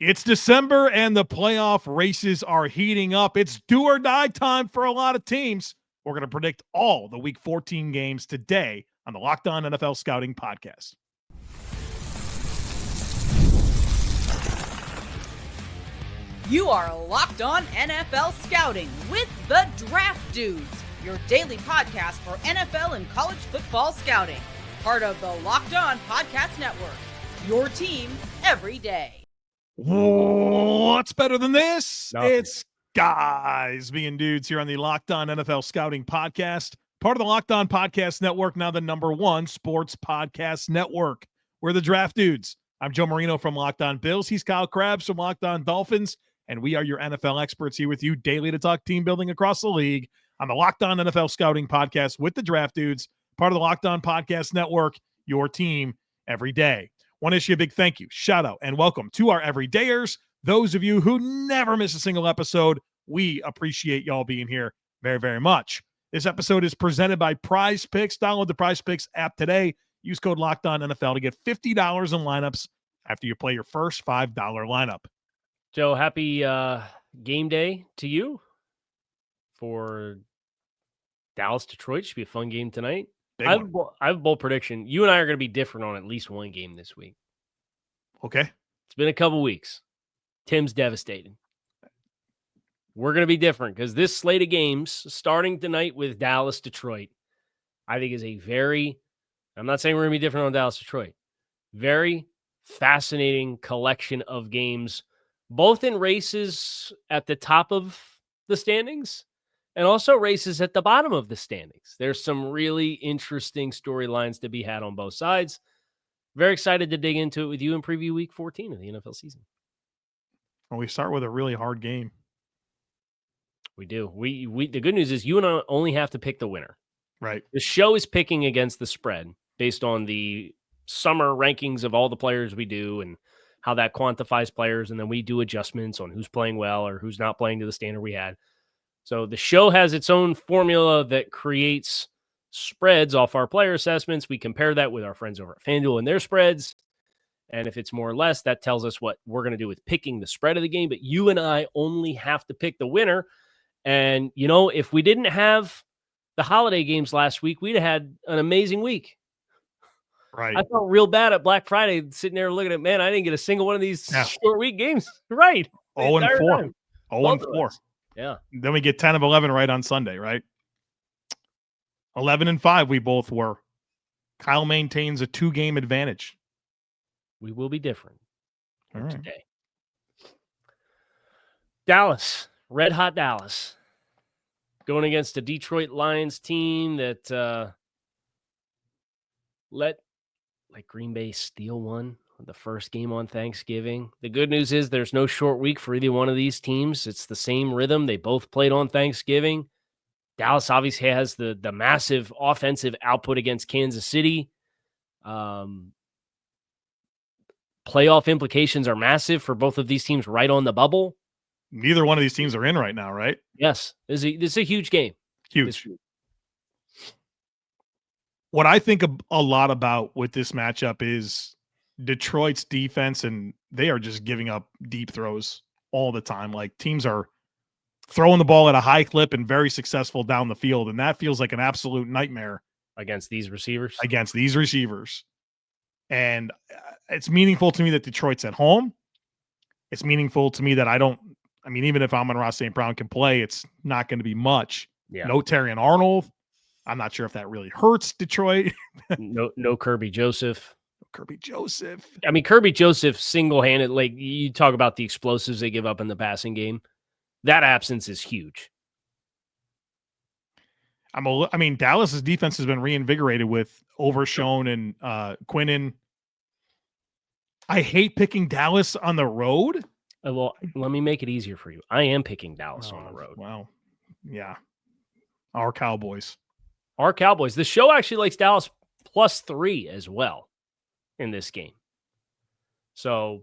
It's December and the playoff races are heating up. It's do or die time for a lot of teams. We're going to predict all the Week 14 games today on the Locked On NFL Scouting Podcast. You are Locked On NFL Scouting with the Draft Dudes, your daily podcast for NFL and college football scouting. Part of the Locked On Podcast Network, your team every day. What's better than this? Nothing. It's guys being dudes here on the Locked On NFL Scouting Podcast, part of the Locked On Podcast Network, now the #1 sports podcast network. We're the Draft Dudes. I'm Joe Marino from Locked On Bills. He's Kyle Crabbs from Locked On Dolphins, and we are your NFL experts here with you daily to talk team building across the league on the Locked On NFL Scouting Podcast with the Draft Dudes, part of the Locked On Podcast Network, your team every day. Want to issue a big thank you, shout out, and welcome to our everydayers. Those of you who never miss a single episode, we appreciate y'all being here very, very much. This episode is presented by Prize Picks. Download the Prize Picks app today. Use code LOCKEDONNFL to get $50 in lineups after you play your first $5 lineup. Joe, happy game day to you for Dallas-Detroit. Should be a fun game tonight. I have a bold prediction. You and I are going to be different on at least one game this week. Okay. It's been a couple weeks. Tim's devastated. We're going to be different because this slate of games, starting tonight with Dallas-Detroit, I think is a I'm not saying we're going to be different on Dallas-Detroit, very fascinating collection of games, both in races at the top of the standings and also races at the bottom of the standings. There's some really interesting storylines to be had on both sides. Very excited to dig into it with you and preview Week 14 of the NFL season. Well, we start with a really hard game. We do. We the good news is you and I only have to pick the winner. Right. The show is picking against the spread based on the summer rankings of all the players we do and how that quantifies players, and then we do adjustments on who's playing well or who's not playing to the standard we had. So the show has its own formula that creates spreads off our player assessments. We compare that with our friends over at FanDuel and their spreads. And if it's more or less, that tells us what we're going to do with picking the spread of the game. But you and I only have to pick the winner. And, you know, if we didn't have the holiday games last week, we'd have had an amazing week. Right. I felt real bad at Black Friday sitting there looking at, man, I didn't get a single one of these short week games. Right. 0-4. 0-4. Yeah. Then we get 10 of 11 right on Sunday, right? 11-5 we both were. Kyle maintains a 2-game advantage. We will be different today. Dallas, red hot Dallas, going against a Detroit Lions team that let Green Bay steal one the first game on Thanksgiving. The good news is there's no short week for either one of these teams. It's the same rhythm. They both played on Thanksgiving. Dallas obviously has the massive offensive output against Kansas City. Playoff implications are massive for both of these teams right on the bubble. Neither one of these teams are in right now, right? Yes. This is a huge game. Huge. What I think a lot about with this matchup is Detroit's defense, and they are just giving up deep throws all the time. Like, teams are throwing the ball at a high clip and very successful down the field, and that feels like an absolute nightmare against these receivers. And it's meaningful to me that Detroit's at home. It's meaningful to me that even if Amon-Ra St. Brown can play, it's not going to be much. Yeah. No Terrion Arnold. I'm not sure if that really hurts Detroit. No Kirby Joseph. I mean, Kirby Joseph single-handed, like you talk about the explosives they give up in the passing game. That absence is huge. Dallas's defense has been reinvigorated with Overshown and Quinnen. I hate picking Dallas on the road. Well, let me make it easier for you. I am picking Dallas on the road. Wow. Yeah. Our Cowboys. The show actually likes Dallas +3 as well in this game. So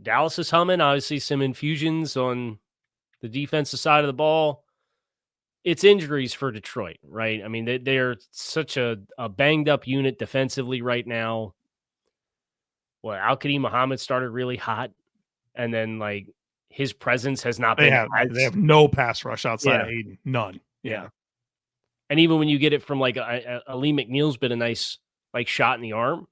Dallas is humming. Obviously, some infusions on the defensive side of the ball. It's injuries for Detroit, right? I mean, they're such a banged up unit defensively right now. Well, Al-Qadim Muhammad started really hot And then like his presence has not They been. have no pass rush outside of Yeah. Hayden. None. Yeah. And even when you get it from like Lee McNeil's been a nice like shot in the arm.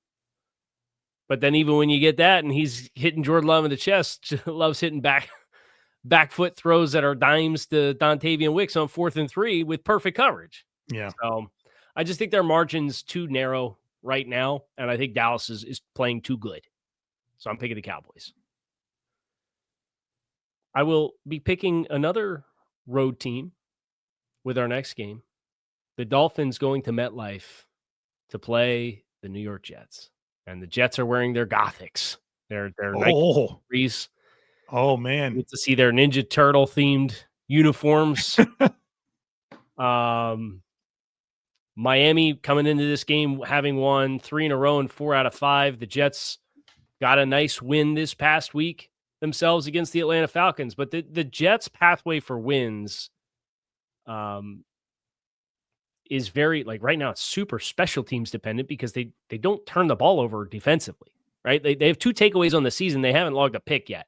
But then even when you get that and he's hitting Jordan Love in the chest, Love's hitting back foot throws that are dimes to Dontavian Wicks on 4th and 3 with perfect coverage. Yeah. So I just think their margin's too narrow right now. And I think Dallas is playing too good. So I'm picking the Cowboys. I will be picking another road team with our next game. The Dolphins going to MetLife to play the New York Jets. And the Jets are wearing their Gothics. Their Nike Freeze. Oh, man. Get to see their Ninja Turtle themed uniforms. Miami coming into this game having won 3 in a row and 4 out of 5. The Jets got a nice win this past week themselves against the Atlanta Falcons. But the Jets' pathway for wins is very, like right now, it's super special teams dependent because they don't turn the ball over defensively, right? They have 2 takeaways on the season. They haven't logged a pick yet.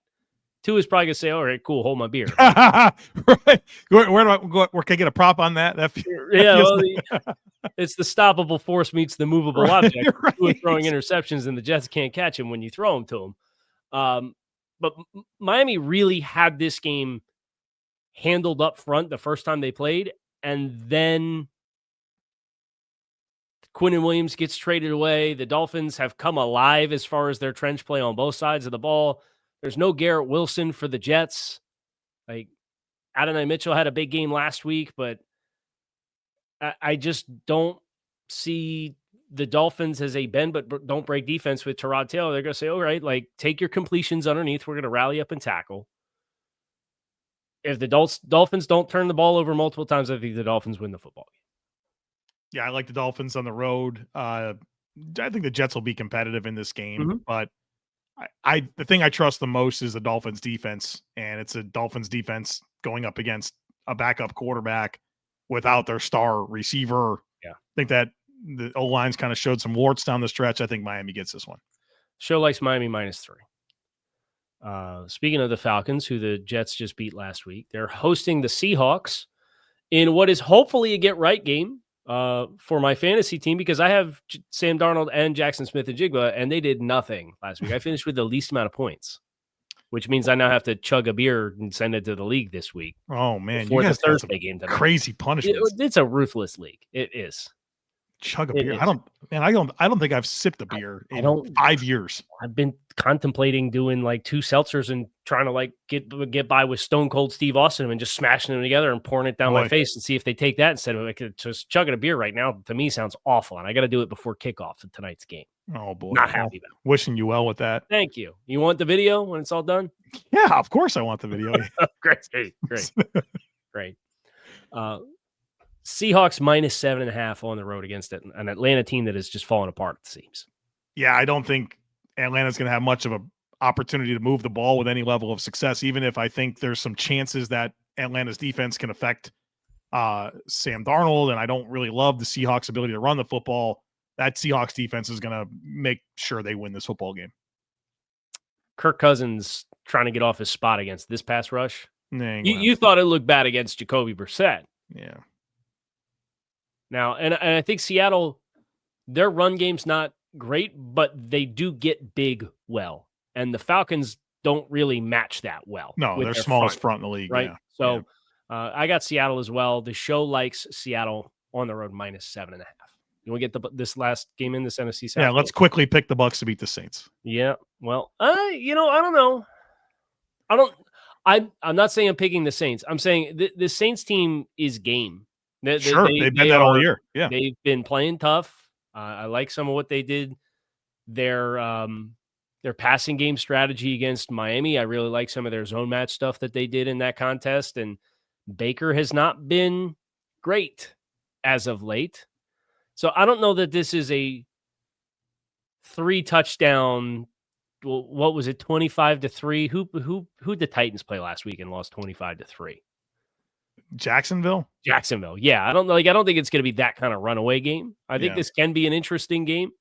2 is probably going to say, all right, cool, hold my beer. Right. Where do I go? Where can I get a prop on that? It's the stoppable force meets the movable object. Right. 2 are throwing interceptions, and the Jets can't catch him when you throw them to them. But Miami really had this game handled up front the first time they played, and then Quinnen Williams gets traded away. The Dolphins have come alive as far as their trench play on both sides of the ball. There's no Garrett Wilson for the Jets. Like Adonai Mitchell had a big game last week, but I just don't see the Dolphins as a bend but don't break defense with Tyrod Taylor. They're going to say, all right, like take your completions underneath. We're going to rally up and tackle. If the Dolphins don't turn the ball over multiple times, I think the Dolphins win the football game. Yeah, I like the Dolphins on the road. I think the Jets will be competitive in this game, but the thing I trust the most is the Dolphins defense, and it's a Dolphins defense going up against a backup quarterback without their star receiver. Yeah. I think that the O-line's kind of showed some warts down the stretch. I think Miami gets this one. Show likes Miami -3. Speaking of the Falcons, who the Jets just beat last week, they're hosting the Seahawks in what is hopefully a get-right game for my fantasy team because I have Sam Darnold and Jackson Smith-Njigba, and they did nothing last week. I finished with the least amount of points, which means I now have to chug a beer and send it to the league this week. Oh, man. For the Thursday game tonight. Crazy punishment. It's a ruthless league. It is. Chug a beer. I don't think I've sipped a beer in 5 years. I've been contemplating doing like 2 seltzers and trying to like get by with Stone Cold Steve Austin and just smashing them together and pouring it down my face and see if they take that instead of like just chugging a beer right now. To me, sounds awful, and I got to do it before kickoff of tonight's game. Oh boy, not happy about it. Wishing you well with that. Thank you. You want the video when it's all done? Yeah, of course I want the video. Great. Seahawks -7.5 on the road against an Atlanta team that has just fallen apart, it seems. Yeah, I don't think Atlanta's going to have much of an opportunity to move the ball with any level of success, even if I think there's some chances that Atlanta's defense can affect Sam Darnold, and I don't really love the Seahawks' ability to run the football. That Seahawks defense is going to make sure they win this football game. Kirk Cousins trying to get off his spot against this pass rush. You thought it looked bad against Jacoby Brissett. Yeah. Now, and I think Seattle, their run game's not great, but they do get big well. And the Falcons don't really match that well. No, they're smallest front in the league. Right? Yeah. So I got Seattle as well. The show likes Seattle on the road -7.5. You want to get this last game in this NFC South? Yeah, let's quickly pick the Bucs to beat the Saints. Yeah. Well, I don't know. I'm not saying I'm picking the Saints. I'm saying the Saints team is game. They've been that all year. Yeah, they've been playing tough. I like some of what they did. Their passing game strategy against Miami. I really like some of their zone match stuff that they did in that contest. And Baker has not been great as of late. So I don't know that this is a 3 touchdown. What was it? 25-3. Who did the Titans play last week and lost 25-3? Jacksonville. Yeah. I don't think it's going to be that kind of runaway game. I think this can be an interesting game.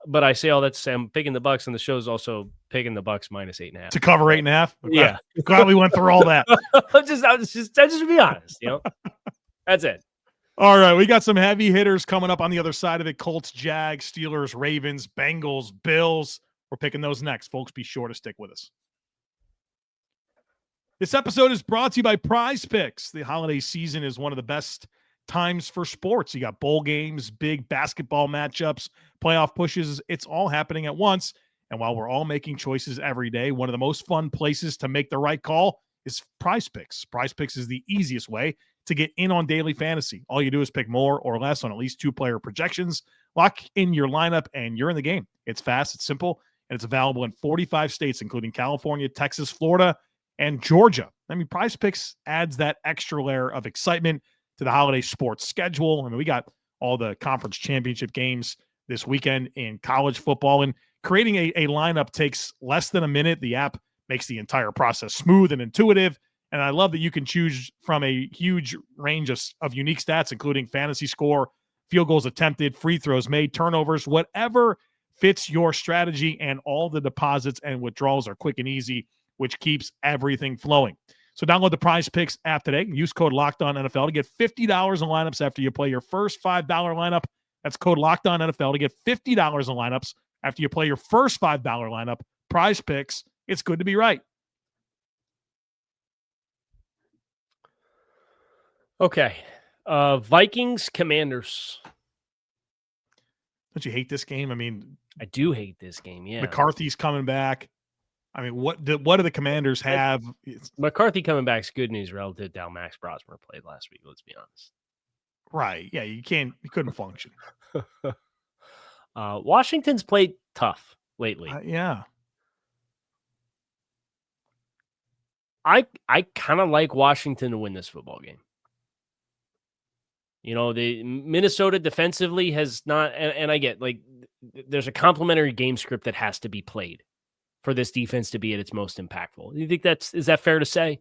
but I say all that to say I'm picking the Bucks, and the show's also picking the Bucks minus 8.5 to cover 8.5. Yeah, glad we went through all that. I just to be honest, that's it. All right, we got some heavy hitters coming up on the other side of it. Colts, Jags, Steelers, Ravens, Bengals, Bills. We're picking those next, folks. Be sure to stick with us. This episode is brought to you by Prize Picks. The holiday season is one of the best times for sports. You got bowl games, big basketball matchups, playoff pushes. It's all happening at once. And while we're all making choices every day, one of the most fun places to make the right call is Prize Picks. Prize Picks is the easiest way to get in on daily fantasy. All you do is pick more or less on at least 2-player projections, lock in your lineup, and you're in the game. It's fast, it's simple, and it's available in 45 states, including California, Texas, Florida, and Georgia. I mean, Prize Picks adds that extra layer of excitement to the holiday sports schedule. I mean, we got all the conference championship games this weekend in college football, and creating a lineup takes less than a minute. The app makes the entire process smooth and intuitive. And I love that you can choose from a huge range of unique stats, including fantasy score, field goals attempted, free throws made, turnovers, whatever fits your strategy. And all the deposits and withdrawals are quick and easy, which keeps everything flowing. So download the Prize Picks app today. Use code LOCKEDONNFL to get $50 in lineups after you play your first $5 lineup. That's code LOCKEDONNFL to get $50 in lineups after you play your first $5 lineup. Prize Picks. It's good to be right. Okay. Vikings, Commanders. Don't you hate this game? I mean, I do hate this game, yeah. McCarthy's coming back. I mean, what do the Commanders have? McCarthy coming back is good news relative to how Max Brosmer played last week, let's be honest. Right. Yeah, you couldn't function. Washington's played tough lately. Yeah. I kind of like Washington to win this football game. The Minnesota defensively has not, and I get there's a complimentary game script that has to be played for this defense to be at its most impactful. You think is that fair to say?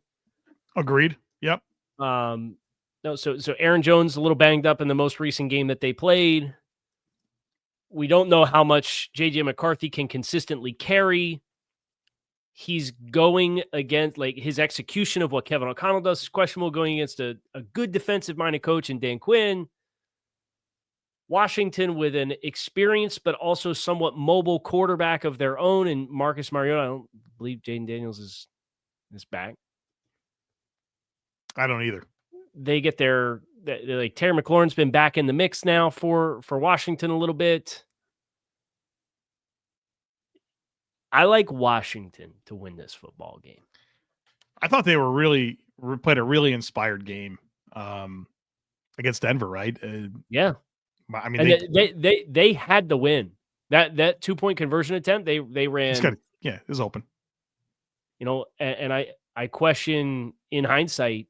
Agreed. Yep. No, so Aaron Jones a little banged up in the most recent game that they played. We don't know how much JJ McCarthy can consistently carry. He's going against his execution of what Kevin O'Connell does is questionable, going against a good defensive-minded coach in Dan Quinn. Washington with an experienced but also somewhat mobile quarterback of their own, and Marcus Mariota. I don't believe Jaden Daniels is back. I don't either. They get Terry McLaurin's been back in the mix now for Washington a little bit. I like Washington to win this football game. I thought they played a really inspired game against Denver, right? Yeah. I mean, they had to win that 2-point conversion attempt. They ran. It was open. And I question in hindsight,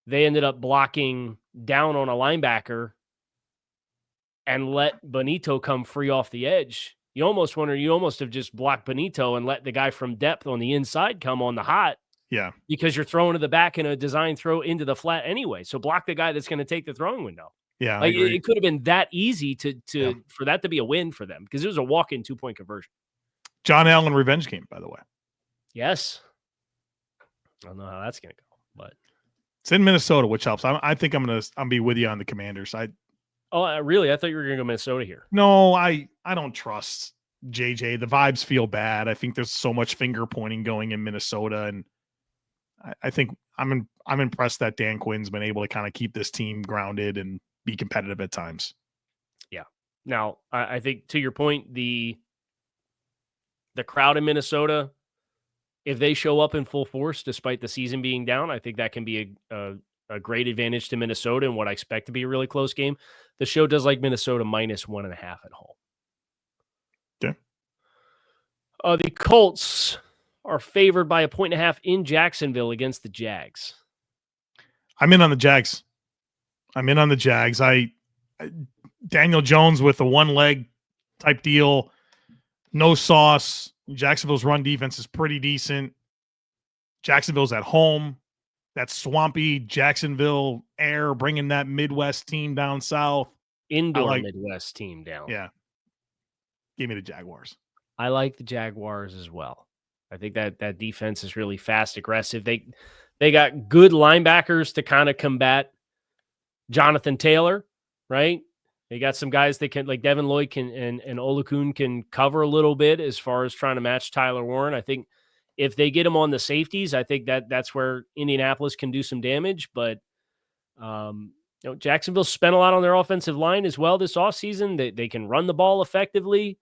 they ended up blocking down on a linebacker and let Benito come free off the edge. You almost have just blocked Benito and let the guy from depth on the inside come on the hot. Yeah. Because you're throwing to the back in a design throw into the flat anyway. So block the guy that's going to take the throwing window. Yeah. It could have been that easy for that to be a win for them because it was a walk-in 2-point conversion. John Allen revenge game, by the way. Yes. I don't know how that's going to go, but it's in Minnesota, which helps. I think I'm going to be with you on the Commanders. Really? I thought you were going to go Minnesota here. No, I don't trust JJ. The vibes feel bad. I think there's so much finger pointing going in Minnesota, and I think I'm impressed that Dan Quinn's been able to kind of keep this team grounded and be competitive at times. Yeah. Now, I think to your point, the crowd in Minnesota, if they show up in full force despite the season being down, I think that can be a great advantage to Minnesota and what I expect to be a really close game. The show does like Minnesota -1.5 at home. Okay. The Colts are favored by 1.5 in Jacksonville against the Jags. I'm in on the Jags. Daniel Jones with a one-leg type deal, no sauce. Jacksonville's run defense is pretty decent. Jacksonville's at home. That swampy Jacksonville air, bringing that Midwest team down south. Indoor Midwest team down. Yeah. Give me the Jaguars. I like the Jaguars as well. I think that defense is really fast, aggressive. They got good linebackers to kind of combat Jonathan Taylor, right? They got some guys that can, like Devin Lloyd and Olukun can cover a little bit as far as trying to match Tyler Warren. I think if they get him on the safeties, I think that's where Indianapolis can do some damage. But Jacksonville spent a lot on their offensive line as well this offseason. They can run the ball effectively.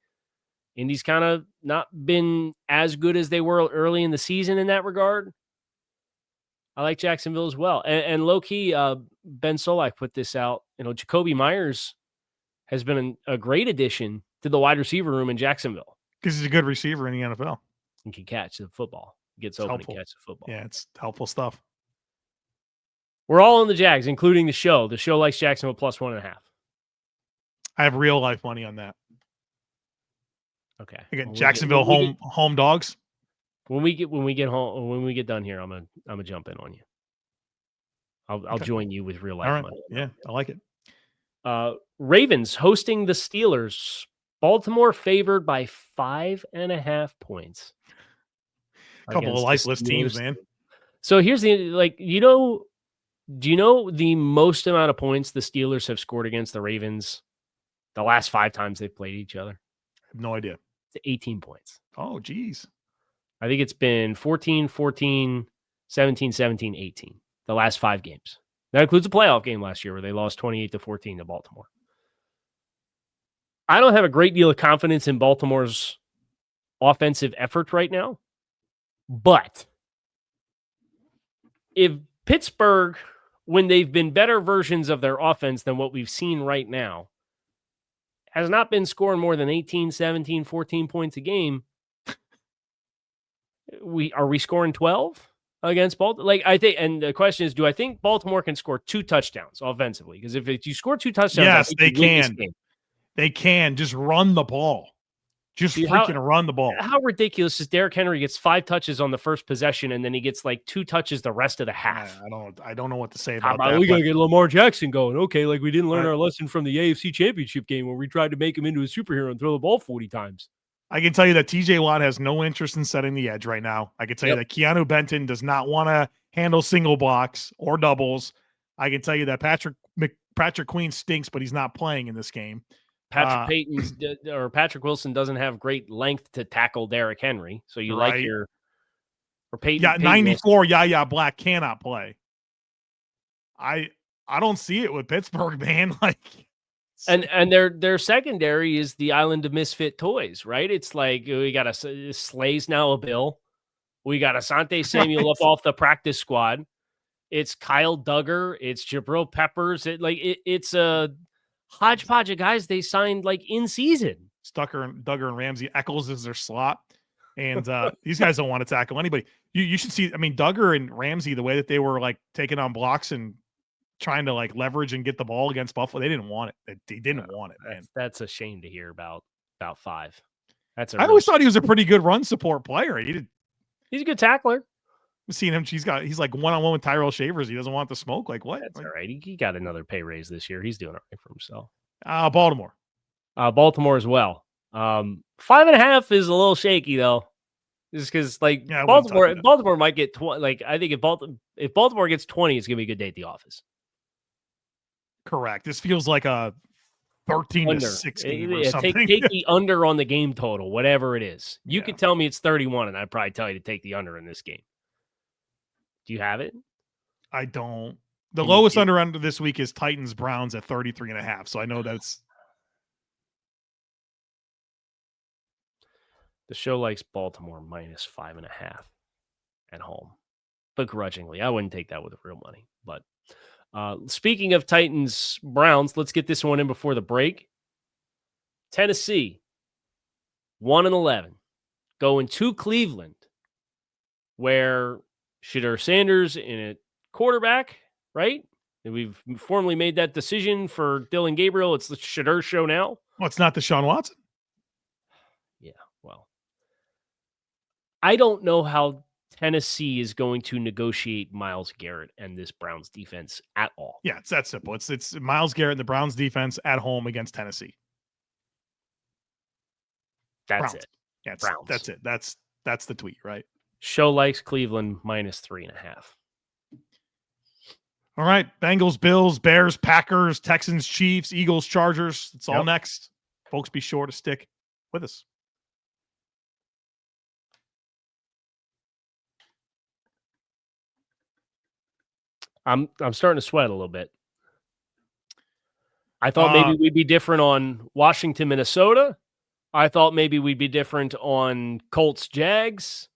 Indy's kind of not been as good as they were early in the season in that regard. I like Jacksonville as well. And low-key, Ben Solak put this out. Jacoby Myers has been a great addition to the wide receiver room in Jacksonville. Because he's a good receiver in the NFL. He can catch the football. Gets open and catch the football. Yeah, it's helpful stuff. We're all on the Jags, including the show. The show likes Jacksonville plus 1.5. I have real life money on that. Okay. Again, Jacksonville home dogs. When we get done here, I'm gonna jump in on you. I'll join you with real life right. money. Yeah, I like it. Ravens hosting the Steelers. Baltimore favored by 5.5 points. A couple of lifeless teams, man. So here's the do you know the most amount of points the Steelers have scored against the Ravens the last 5 times they've played each other? I have no idea. It's 18 points. Oh, geez. I think it's been 14, 14, 17, 17, 18, the last 5 games. That includes a playoff game last year where they lost 28-14 to Baltimore. I don't have a great deal of confidence in Baltimore's offensive effort right now, but if Pittsburgh, when they've been better versions of their offense than what we've seen right now, has not been scoring more than 18, 17, 14 points a game, are we scoring 12 against Baltimore? And the question is, do I think Baltimore can score 2 touchdowns offensively? Because if you score 2 touchdowns, yes, they can. They can just run the ball. Run the ball. How ridiculous is Derrick Henry gets 5 touches on the first possession and then he gets like 2 touches the rest of the half? I don't know what to say about that. We gotta get Lamar Jackson going. Okay, like we didn't learn our lesson from the AFC Championship game where we tried to make him into a superhero and throw the ball 40 times. I can tell you that TJ Watt has no interest in setting the edge right now. I can tell you that Keanu Benton does not want to handle single blocks or doubles. I can tell you that Patrick Queen stinks, but he's not playing in this game. Patrick Wilson doesn't have great length to tackle Derrick Henry. So you like your Peyton. Yeah, 94. Yeah, Black cannot play. I don't see it with Pittsburgh, man. And their secondary is the island of misfit toys, right? It's like we got Slay's now a Bill. We got Asante Samuel up off the practice squad. It's Kyle Duggar. It's Jabril Peppers. It's a hodgepodge of guys they signed in season. Duggar and Ramsey. Eccles is their slot. And these guys don't want to tackle anybody. You should see, Duggar and Ramsey, the way that they were taking on blocks and trying to leverage and get the ball against Buffalo. They didn't want it. They didn't want it, man. That's a shame to hear about 5. I always thought he was a pretty good run support player. He's a good tackler. I've seen him. He's like one-on-one with Tyrell Shavers. He doesn't want the smoke. What? That's all right. He got another pay raise this year. He's doing all right for himself. Baltimore. Baltimore as well. 5.5 is a little shaky though. Just because Baltimore might get 20. I think if Baltimore gets 20, it's gonna be a good day at the office. Correct. This feels like a 13-6 game or something. Take the under on the game total, whatever it is. You could tell me it's 31, and I'd probably tell you to take the under in this game. Do you have it? I don't. The lowest under this week is Titans Browns at 33.5. So I know that's. The show likes Baltimore minus 5.5 at home, begrudgingly. I wouldn't take that with real money, but. Speaking of Titans Browns, let's get this one in before the break. Tennessee 1-11 going to Cleveland, where Shedeur Sanders in a quarterback, right? And we've formally made that decision for Dylan Gabriel. It's the Shedeur show now. Well, it's not Deshaun Watson. Yeah, well, I don't know how Tennessee is going to negotiate Myles Garrett and this Browns defense at all. Yeah, it's that simple. It's Myles Garrett and the Browns defense at home against Tennessee. That's Browns. it. Yeah, Browns. That's it. That's the tweet, right? Show likes Cleveland -3.5. All right. Bengals, Bills, Bears, Packers, Texans, Chiefs, Eagles, Chargers. It's all next. Folks, be sure to stick with us. I'm starting to sweat a little bit. I thought maybe we'd be different on Washington, Minnesota. I thought maybe we'd be different on Colts, Jags.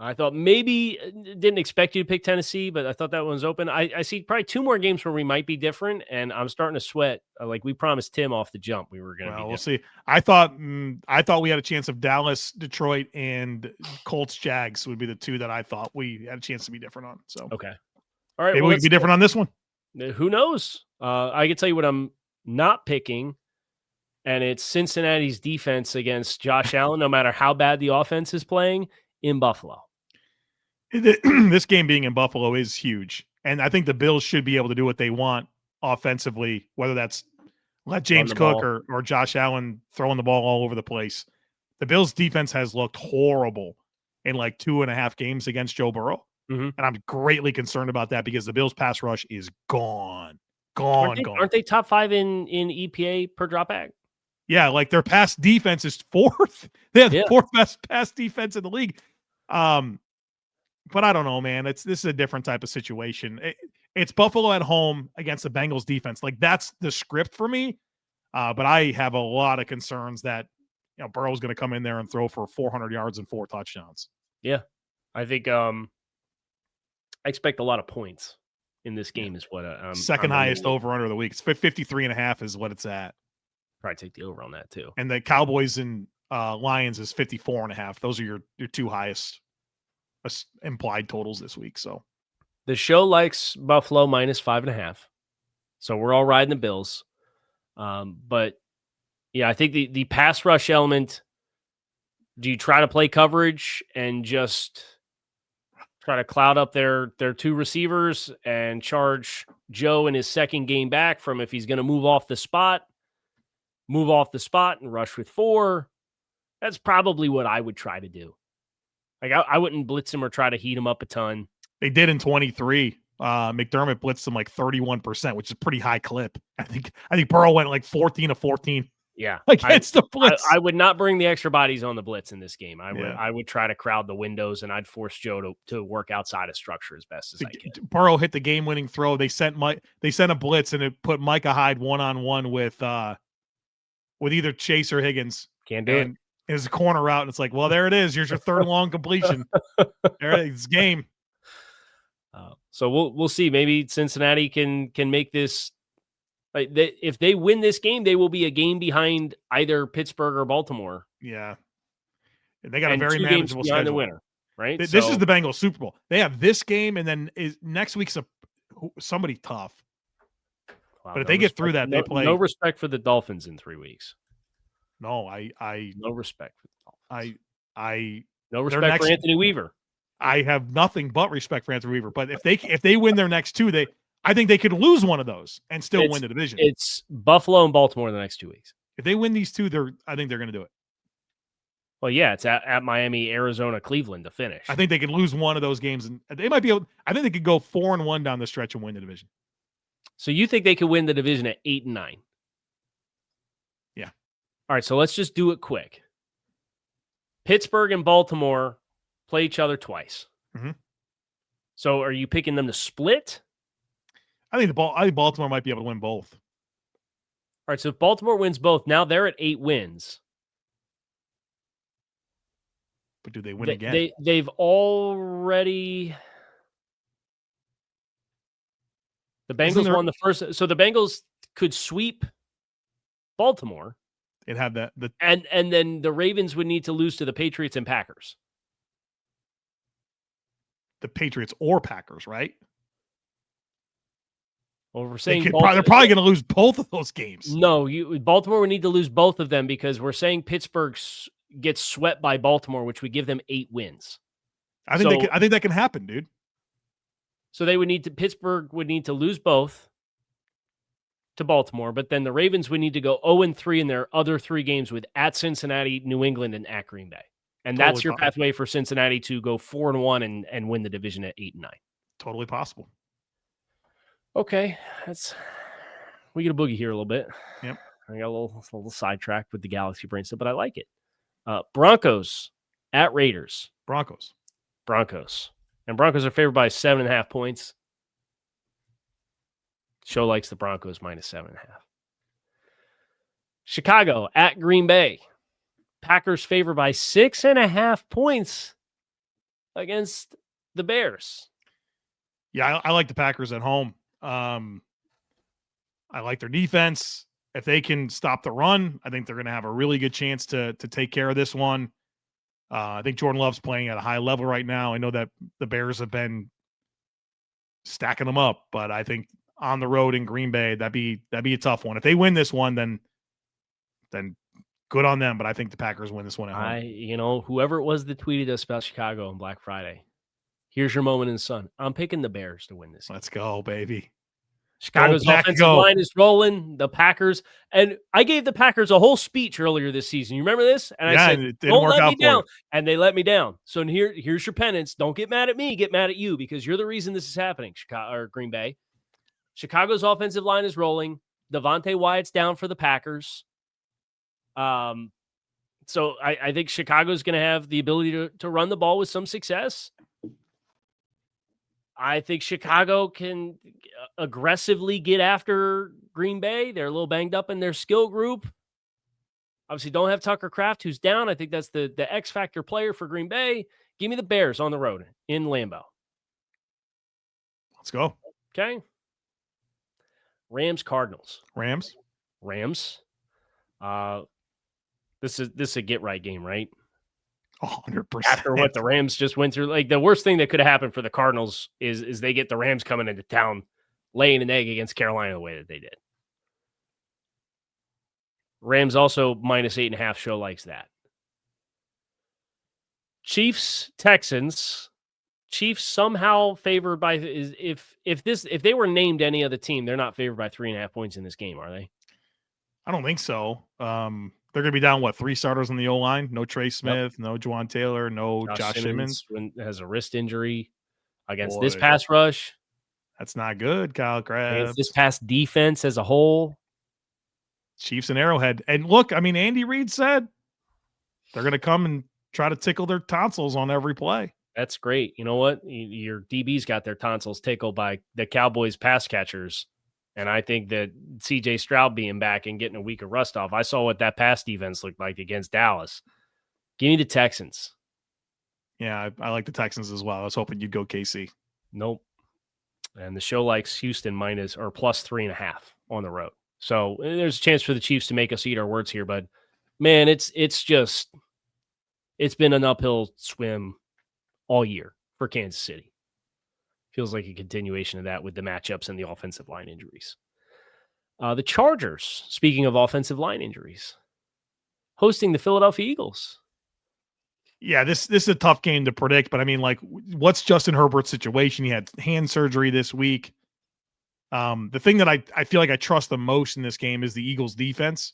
I thought maybe didn't expect you to pick Tennessee, but I thought that one was open. I see probably 2 more games where we might be different, and I'm starting to sweat. Like we promised Tim off the jump, we were going to be. We'll see. I thought we had a chance of Dallas, Detroit, and Colts, Jags would be the 2 that I thought we had a chance to be different on. So okay, all right, maybe we can be different on this one. Who knows? I can tell you what I'm not picking, and it's Cincinnati's defense against Josh Allen. No matter how bad the offense is playing in Buffalo. This game being in Buffalo is huge. And I think the Bills should be able to do what they want offensively, whether that's let James Cook or Josh Allen throwing the ball all over the place. The Bills defense has looked horrible in like 2.5 games against Joe Burrow. Mm-hmm. And I'm greatly concerned about that because the Bills pass rush is gone. Aren't they top 5 in EPA per dropback? Yeah, like their pass defense is 4th. They have the 4th best pass defense in the league. But I don't know, man. This is a different type of situation. It's Buffalo at home against the Bengals defense. Like that's the script for me. But I have a lot of concerns that Burrow's going to come in there and throw for 400 yards and 4 touchdowns. Yeah, I think I expect a lot of points in this game. Is what second highest over under of the week. It's 53.5 is what it's at. Probably take the over on that too. And the Cowboys and Lions is 54.5. Those are your 2 highest implied totals this week. So the show likes Buffalo -5.5. So we're all riding the Bills. But yeah, I think the pass rush element, do you try to play coverage and just try to cloud up their 2 receivers and charge Joe in his second game back from if he's going to move off the spot and rush with 4? That's probably what I would try to do. Like I wouldn't blitz him or try to heat him up a ton. They did in 23. McDermott blitzed him like 31%, which is a pretty high clip. I think Burrow went like 14 of 14. Yeah, against the blitz. I would not bring the extra bodies on the blitz in this game. I would try to crowd the windows, and I'd force Joe to work outside of structure as best as I can. Burrow hit the game-winning throw. They sent a blitz, and it put Micah Hyde one-on-one with either Chase or Higgins. Can't do it. Is a corner route, and it's like, well, there it is. Here's your 3rd long completion. There it is. It's game. So we'll see. Maybe Cincinnati can make this. Like if they win this game, they will be a game behind either Pittsburgh or Baltimore. Yeah, they got a very manageable schedule. The winner, right? This is the Bengals Super Bowl. They have this game, and then next week's somebody tough. Wow, but if they get through that, they play. No respect for the Dolphins in 3 weeks. No, no respect for the Dolphins. No respect for Anthony Weaver. I have nothing but respect for Anthony Weaver. But if they win their next 2, I think they could lose one of those and still win the division. It's Buffalo and Baltimore the next 2 weeks. If they win these 2, I think they're going to do it. Well, yeah, it's at Miami, Arizona, Cleveland to finish. I think they could lose one of those games, and they might be able. I think they could go 4-1 down the stretch and win the division. So you think they could win the division at 8-9? Yeah. All right, so let's just do it quick. Pittsburgh and Baltimore play each other twice. Mm-hmm. So are you picking them to split? I think Baltimore might be able to win both. All right, so if Baltimore wins both, now they're at 8 wins. But do they win again? They've already. The Bengals won the first, so the Bengals could sweep Baltimore and have that. And then the Ravens would need to lose to the Patriots and Packers. The Patriots or Packers, right? Well, we're saying they're probably going to lose both of those games. No, Baltimore would need to lose both of them because we're saying Pittsburgh gets swept by Baltimore, which would give them 8 wins. I think that can happen, dude. So Pittsburgh would need to lose both to Baltimore, but then the Ravens would need to go 0-3 in their other 3 games with at Cincinnati, New England, and at Green Bay. And Totally that's your pathway for Cincinnati to go 4-1 and win the division at 8-9. Totally possible. Okay, we get a boogie here a little bit. Yep. I got a little sidetracked with the Galaxy brain stuff, but I like it. Broncos at Raiders. Broncos. And Broncos are favored by 7.5 points. Show likes the Broncos minus 7.5. Chicago at Green Bay. Packers favored by 6.5 points against the Bears. Yeah, I like the Packers at home. I like their defense. If they can stop the run, I think they're going to have a really good chance to take care of this one. I think Jordan Love's playing at a high level right now. I know that the Bears have been stacking them up, but I think on the road in Green Bay, that'd be a tough one. If they win this one, then good on them. But I think the Packers win this one at home. Whoever it was that tweeted us about Chicago on Black Friday, here's your moment in the sun. I'm picking the Bears to win this. Let's go, baby. Chicago's offensive line is rolling. The Packers, and I gave the Packers a whole speech earlier this season. You remember this? And I said, "Don't let me down," and they let me down. So here's your penance. Don't get mad at me. Get mad at you because you're the reason this is happening. Chicago or Green Bay. Chicago's offensive line is rolling. Devontae Wyatt's down for the Packers. So I think Chicago's going to have the ability to run the ball with some success. I think Chicago can aggressively get after Green Bay. They're a little banged up in their skill group. Obviously, don't have Tucker Kraft, who's down. I think that's the X factor player for Green Bay. Give me the Bears on the road in Lambeau. Let's go. Okay. Rams, Cardinals. Rams. This is a get right game, right? 100%. After what the Rams just went through, like the worst thing that could have happened for the Cardinals is they get the Rams coming into town, laying an egg against Carolina the way that they did. Rams also minus 8.5. Show likes that. Chiefs, Texans. Chiefs somehow favored by if they were named any other team, they're not favored by 3.5 points in this game, are they? I don't think so. They're going to be down, 3 starters on the O-line? No Trey Smith, no Juwan Taylor, no Josh Simmons. Has a wrist injury against this pass rush. That's not good, Kyle Crabbs. Against this pass defense as a whole. Chiefs and Arrowhead. And look, Andy Reid said they're going to come and try to tickle their tonsils on every play. That's great. You know what? Your DBs got their tonsils tickled by the Cowboys pass catchers. And I think that C.J. Stroud being back and getting a week of rust off, I saw what that pass defense looked like against Dallas. Give me the Texans. Yeah, I like the Texans as well. I was hoping you'd go KC. Nope. And the show likes Houston minus or plus 3.5 on the road. So there's a chance for the Chiefs to make us eat our words here. But, man, it's been an uphill swim all year for Kansas City. Feels like a continuation of that with the matchups and the offensive line injuries. The Chargers, speaking of offensive line injuries, hosting the Philadelphia Eagles. Yeah, this is a tough game to predict, but what's Justin Herbert's situation? He had hand surgery this week. The thing that I feel like I trust the most in this game is the Eagles defense.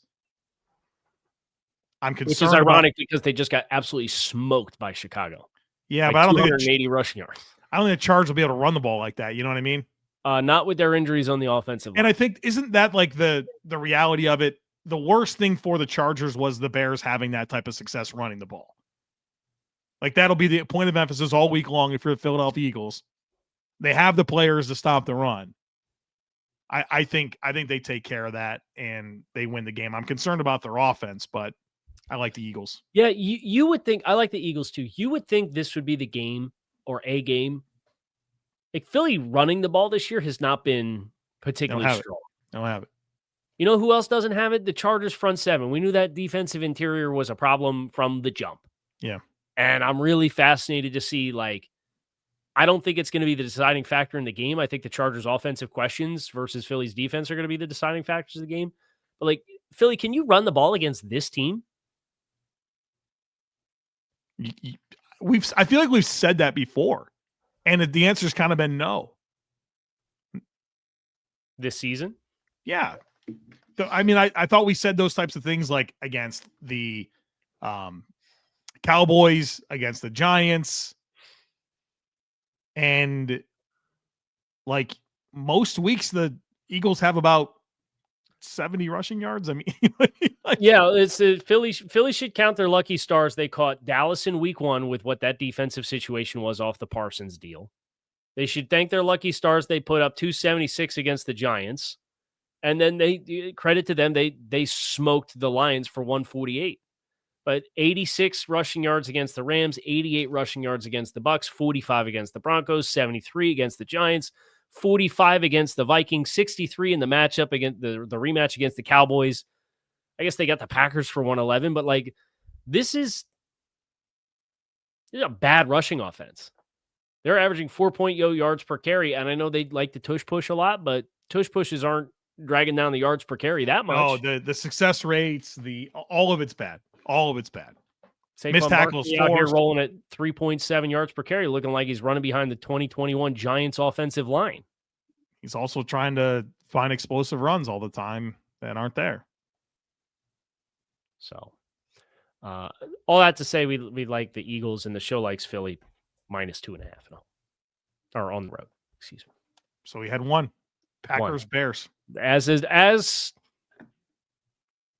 I'm concerned. Which is ironic because they just got absolutely smoked by Chicago. Yeah, but I don't think 280 rushing yards. I don't think the Chargers will be able to run the ball like that. You know what I mean? Not with their injuries on the offensive line. And I think, isn't that the reality of it? The worst thing for the Chargers was the Bears having that type of success running the ball. That'll be the point of emphasis all week long if you're the Philadelphia Eagles. They have the players to stop the run. I think they take care of that and they win the game. I'm concerned about their offense, but I like the Eagles. Yeah, you would think, I like the Eagles too. You would think this would be the game or a game. Philly running the ball this year has not been particularly strong. I don't have it. You know who else doesn't have it? The Chargers front seven. We knew that defensive interior was a problem from the jump. Yeah. And I'm really fascinated to see, I don't think it's going to be the deciding factor in the game. I think the Chargers offensive questions versus Philly's defense are going to be the deciding factors of the game. But Philly, can you run the ball against this team? I feel like we've said that before, and the answer's kind of been no. This season? Yeah. I mean, I thought we said those types of things like against the Cowboys, against the Giants, and like most weeks the Eagles have about 70 rushing yards. I mean, yeah, it's Philly should count their lucky stars. They caught Dallas in week 1 with what that defensive situation was off the Parsons deal. They should thank their lucky stars. They put up 276 against the Giants. And then they credit to them, they smoked the Lions for 148. But 86 rushing yards against the Rams, 88 rushing yards against the Bucks, 45 against the Broncos, 73 against the Giants, 45 against the Vikings, 63 in the matchup against the rematch against the Cowboys. I guess they got the Packers for 111, but like this is a bad rushing offense. They're averaging 4.0 yards per carry, and I know they like to tush push a lot, but tush pushes aren't dragging down the yards per carry that much. Oh, the success rates, all of it's bad. All of it's bad. Missed tackles out here rolling at 3.7 yards per carry, looking like he's running behind the 2021 Giants offensive line. He's also trying to find explosive runs all the time that aren't there. So, all that to say, we like the Eagles, and the show likes Philly -2.5 or on the road. Excuse me. So we had one. Packers, Bears. As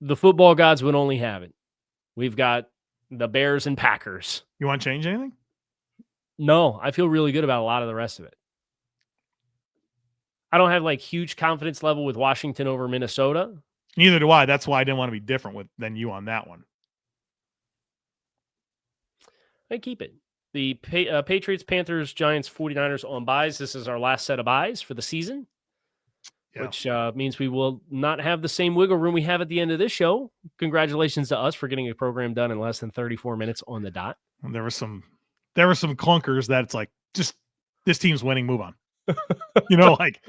the football gods would only have it. We've got the Bears and Packers. You want to change anything? No, I feel really good about a lot of the rest of it. I don't have like huge confidence level with Washington over Minnesota. Neither do I. That's why I didn't want to be different than you on that one. I keep it. The Patriots, Panthers, Giants, 49ers on buys. This is our last set of buys for the season. Yeah. Which means we will not have the same wiggle room we have at the end of this show. Congratulations to us for getting a program done in less than 34 minutes on the dot. And there were some clunkers that it's like, just this team's winning, move on. Like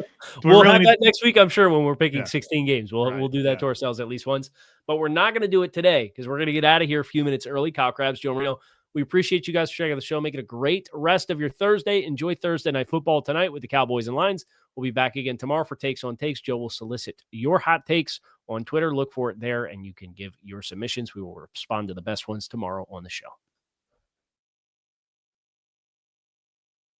we'll have that next week, I'm sure, when we're picking 16 games. We'll do that to ourselves at least once. But we're not going to do it today because we're going to get out of here a few minutes early. Kyle Crabbs, Joe Marino. We appreciate you guys for checking out the show. Make it a great rest of your Thursday. Enjoy Thursday Night Football tonight with the Cowboys and Lions. We'll be back again tomorrow for Takes on Takes. Joe will solicit your hot takes on Twitter. Look for it there, and you can give your submissions. We will respond to the best ones tomorrow on the show.